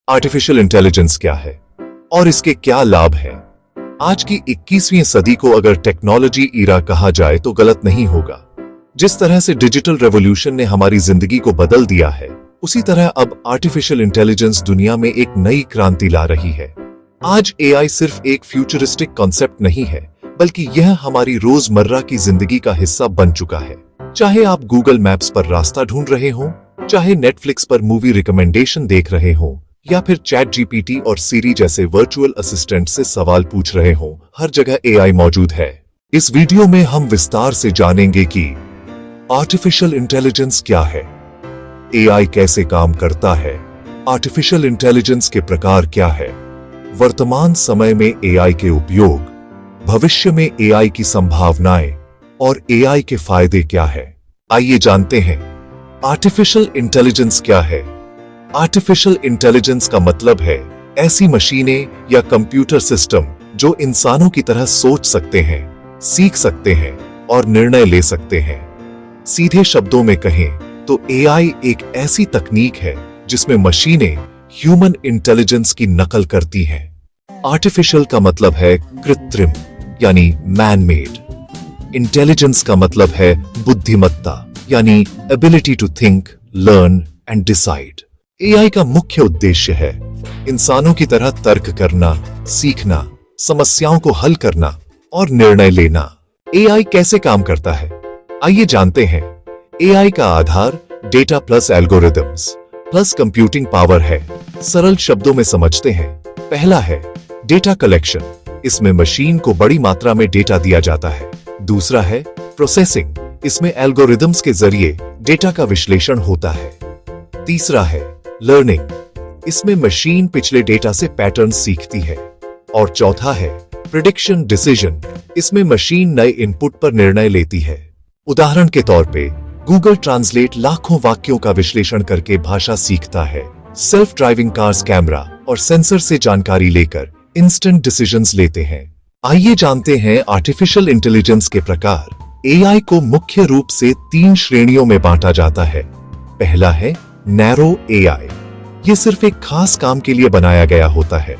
Artificial intelligence क्या है और इसके क्या लाभ हैं? आज की 21वीं सदी को अगर टेक्नोलॉजी ईरा कहा जाए तो गलत नहीं होगा। जिस तरह से डिजिटल रेवोल्यूशन ने हमारी जिंदगी को बदल दिया है, उसी तरह अब आर्टिफिशियल इंटेलिजेंस दुनिया में एक नई क्रांति ला रही है। आज एआई सिर्फ एक फ्यूचरिस्टिक कॉन्सेप्ट नहीं है, बल्कि यह हमारी रोजमर्रा की जिंदगी का हिस्सा बन चुका है। चाहे आप गूगल मैप्स पर रास्ता ढूंढ रहे हो, चाहे नेटफ्लिक्स पर मूवी रिकमेंडेशन देख रहे हो, या फिर चैट जीपीटी और सीरी जैसे वर्चुअल असिस्टेंट से सवाल पूछ रहे हो, हर जगह एआई मौजूद है। इस वीडियो में हम विस्तार से जानेंगे कि आर्टिफिशियल इंटेलिजेंस क्या है, एआई कैसे काम करता है, आर्टिफिशियल इंटेलिजेंस के प्रकार क्या है, वर्तमान समय में एआई के उपयोग, भविष्य में एआई की संभावनाएं और एआई के फायदे क्या है। आइए जानते हैं आर्टिफिशियल इंटेलिजेंस क्या है। आर्टिफिशियल इंटेलिजेंस का मतलब है ऐसी मशीनें या कंप्यूटर सिस्टम जो इंसानों की तरह सोच सकते हैं, सीख सकते हैं और निर्णय ले सकते हैं। सीधे शब्दों में कहें तो एआई एक ऐसी तकनीक है जिसमें मशीनें ह्यूमन इंटेलिजेंस की नकल करती हैं। आर्टिफिशियल का मतलब है कृत्रिम यानी मैन मेड। इंटेलिजेंस का मतलब है बुद्धिमत्ता यानी ability to think, learn and decide. AI का मुख्य उद्देश्य है इंसानों की तरह तर्क करना, सीखना, समस्याओं को हल करना और निर्णय लेना। एआई कैसे काम करता है, आइए जानते हैं। एआई का आधार data plus algorithms plus computing power है। सरल शब्दों में समझते हैं। पहला है डेटा कलेक्शन, इसमें मशीन को बड़ी मात्रा में डेटा दिया जाता है। दूसरा है प्रोसेसिंग, इसमें एल्गोरिदम्स के जरिए डेटा का विश्लेषण होता है। तीसरा है लर्निंग, इसमें मशीन पिछले डेटा से पैटर्न सीखती है। और चौथा है प्रिडिक्शन डिसीजन, इसमें मशीन नए इनपुट पर निर्णय लेती है। उदाहरण के तौर पे गूगल ट्रांसलेट लाखों वाक्यों का विश्लेषण करके भाषा सीखता है। सेल्फ ड्राइविंग कार्स कैमरा और सेंसर से जानकारी लेकर इंस्टेंट डिसीजंस लेते हैं। आइए जानते हैं आर्टिफिशियल इंटेलिजेंस के प्रकार। एआई को मुख्य रूप से 3 श्रेणियों में बांटा जाता है। पहला है नैरो एआई, ये सिर्फ एक खास काम के लिए बनाया गया होता है।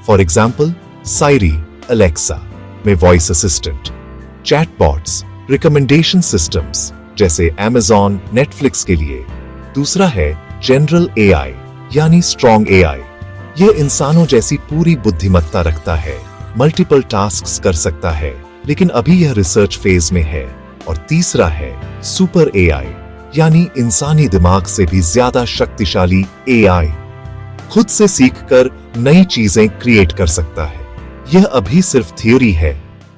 फॉर एग्जाम्पल साइरी, अलेक्सा में voice assistant, chatbots, recommendation systems जैसे अमेज़न, नेटफ्लिक्स के लिए। दूसरा है जनरल एआई यानी स्ट्रॉन्ग एआई, ये इंसानों जैसी पूरी बुद्धिमत्ता रखता है, मल्टीपल टास्क्स कर सकता है, लेकिन अभी यह रिसर्च फेज में है। और तीसरा है सुपर एआई यानी इंसानी दिमाग से भी ज्यादा शक्तिशाली एआई, खुद से सीखकर नई चीजें क्रिएट कर सकता है। यह अभी सिर्फ थ्योरी है,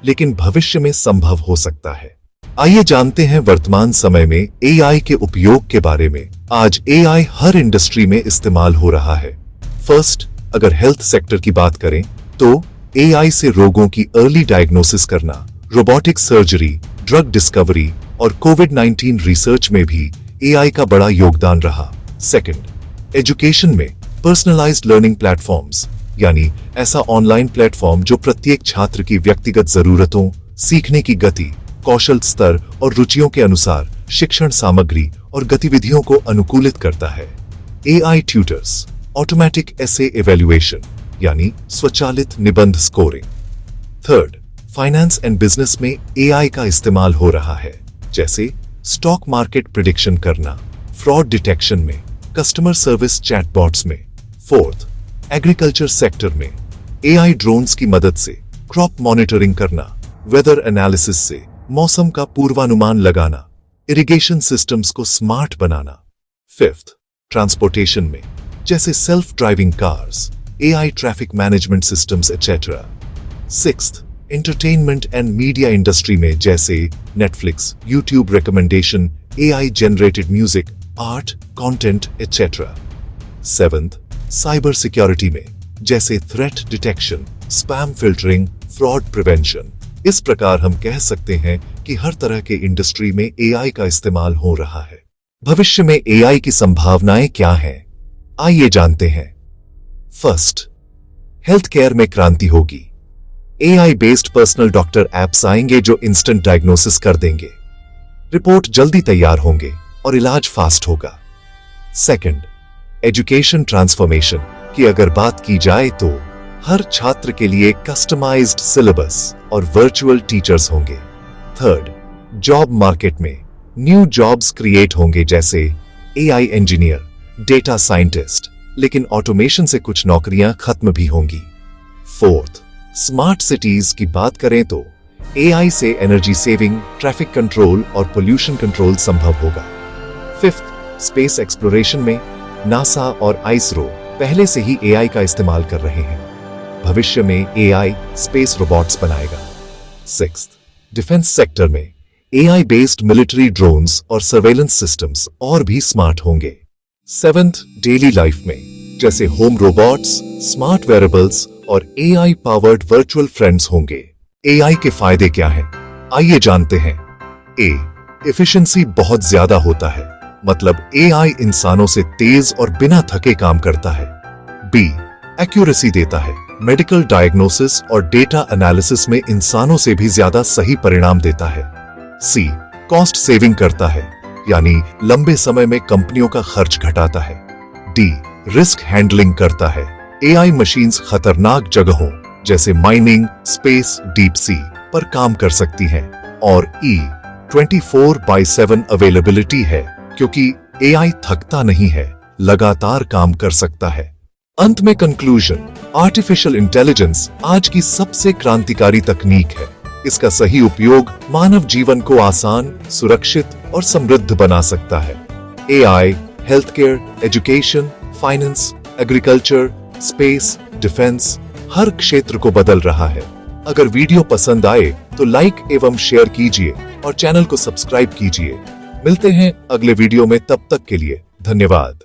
लेकिन भविष्य में संभव हो सकता है। आइए जानते हैं वर्तमान समय में एआई के उपयोग के बारे में। आज एआई हर इंडस्ट्री में इस्तेमाल हो रहा है। फर्स्ट, अगर हेल्थ सेक्टर की बात करें तो एआई से रोगों की अर्ली डायग्नोसिस करना, रोबोटिक सर्जरी, ड्रग डिस्कवरी और कोविड-19 रिसर्च में भी एआई का बड़ा योगदान रहा। सेकंड, एजुकेशन में पर्सनलाइज्ड लर्निंग प्लेटफॉर्म्स यानी ऐसा ऑनलाइन प्लेटफॉर्म जो प्रत्येक छात्र की व्यक्तिगत जरूरतों, सीखने की गति, कौशल स्तर और रुचियों के अनुसार शिक्षण सामग्री और गतिविधियों को अनुकूलित करता है। एआई ट्यूटर्स, ऑटोमेटिक एसे इवैल्यूएशन यानी स्वचालित निबंध scoring. Third, finance and business में एआई का इस्तेमाल हो रहा है, जैसे स्टॉक मार्केट प्रिडिक्शन करना, फ्रॉड डिटेक्शन में, कस्टमर सर्विस चैटबॉट्स में। फोर्थ, एग्रीकल्चर सेक्टर में एआई ड्रोन्स की मदद से क्रॉप मॉनिटरिंग करना, वेदर एनालिसिस से मौसम का पूर्वानुमान लगाना, इरिगेशन सिस्टम्स को स्मार्ट बनाना। फिफ्थ, ट्रांसपोर्टेशन में जैसे self driving cars, AI traffic management systems etcetera. Sixth, entertainment and media industry में जैसे Netflix, YouTube recommendation, AI generated music, art, content etcetera. Seventh, cyber security में जैसे threat detection, spam filtering, fraud prevention. इस प्रकार हम कह सकते हैं कि हर तरह के इंडस्ट्री में एआई का इस्तेमाल हो रहा है। भविष्य में एआई की संभावनाएं क्या हैं? आइए जानते हैं। फर्स्ट, हेल्थ केयर में क्रांति होगी। AI based personal doctor apps आएंगे जो इंस्टेंट डायग्नोसिस कर देंगे, रिपोर्ट जल्दी तैयार होंगे और इलाज फास्ट होगा। सेकंड, एजुकेशन ट्रांसफॉर्मेशन, कि अगर बात की जाए तो हर छात्र के लिए कस्टमाइज्ड सिलेबस और वर्चुअल टीचर्स होंगे। थर्ड, जॉब मार्केट में न्यू जॉब्स क्रिएट होंगे जैसे एआई इंजीनियर, डेटा साइंटिस्ट, लेकिन ऑटोमेशन से कुछ नौकरियां खत्म भी होंगी। फोर्थ, स्मार्ट सिटीज की बात करें तो एआई से एनर्जी सेविंग, ट्रैफिक कंट्रोल और पोल्यूशन कंट्रोल संभव होगा। फिफ्थ, स्पेस एक्सप्लोरेशन में नासा और आईएसआरओ पहले से ही एआई का इस्तेमाल कर रहे हैं। भविष्य में एआई स्पेस रोबोट्स बनाएगा। सिक्स्थ, डिफेंस सेक्टर में एआई बेस्ड मिलिट्री ड्रोन्स और सर्वेलेंस सिस्टम्स और भी स्मार्ट होंगे। सेवेंथ, डेली लाइफ में जैसे होम रोबोट्स, स्मार्ट वेरेबल्स और एआई पावर्ड वर्चुअल फ्रेंड्स होंगे। एआई के फायदे क्या हैं? आइए जानते हैं। ए, एफिशिएंसी बहुत ज्यादा होता है, मतलब एआई इंसानों से तेज और बिना थके काम करता है। बी, एक्यूरेसी देता है, मेडिकल डायग्नोसिस और डेटा एनालिसिस में इंसानों से भी ज्यादा सही परिणाम देता है। सी, कॉस्ट सेविंग करता है, यानी लंबे समय में कंपनियों का खर्च घटाता है। डी, रिस्क हैंडलिंग करता है, एआई मशीन्स खतरनाक जगहों जैसे माइनिंग, स्पेस, डीप सी पर काम कर सकती हैं। और ई, 24/7 अवेलेबिलिटी है, क्योंकि एआई थकता नहीं है, लगातार काम कर सकता है। अंत में कंक्लूजन, आर्टिफिशियल इंटेलिजेंस आज की सबसे क्रांतिकारी तकनीक है। इसका सही उपयोग मानव जीवन को आसान, सुरक्षित और समृद्ध बना सकता है। AI health care, education, finance, agriculture, space, defence हर क्षेत्र को बदल रहा है। अगर वीडियो पसंद आए तो लाइक एवं शेयर कीजिए और चैनल को सब्सक्राइब कीजिए। मिलते हैं अगले वीडियो में, तब तक के लिए धन्यवाद।